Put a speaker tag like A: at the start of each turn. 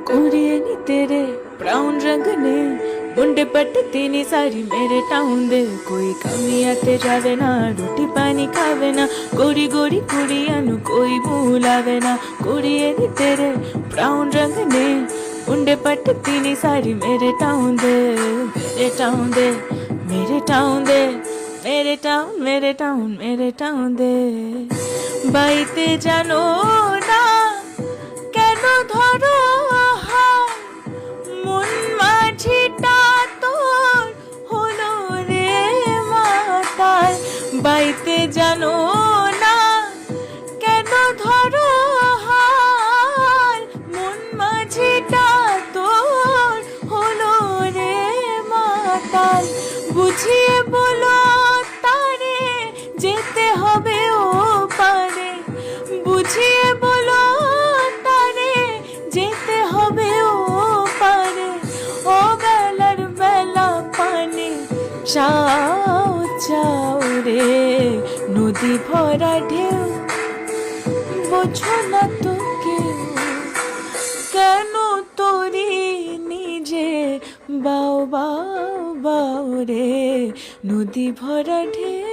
A: कुड़िए नी तेरे ब्राउन रंग ने मुंडे पट तेनी सारी मेरे टाउन दे कोई कमी आते जावे ना रोटी पानी खावे ना गोरी गोरी कुड़िया नु कोई भूलावे ना कुड़िए नी तेरे ब्राउन रंग ने मुंडे पट तेनी सारी मेरे टाउन दे मेरे टाउन दे मेरे टाउन दे मेरे टाउन मेरे टाउन मेरे टाउन दे বাইতে জানো না কেন ধরো হায় মন মাঝিটা তোর হলো রে মাতাল বাইতে জানো না কেন ধরো হায় মন মাঝিটা তোর হলো রে মাতাল বুঝিয়ে বলো তারে যেতে হবে ও পারে বুঝিয়ে বলো তারে যেতে হবে ও পারে ও বেলার বেলা পানে চাও চাও রে নদী ভরা ঢেউ বোঝো না তো কেউ কেন তোরি নিজে বাও বাও বাও রে নদী ভরা ঢেউ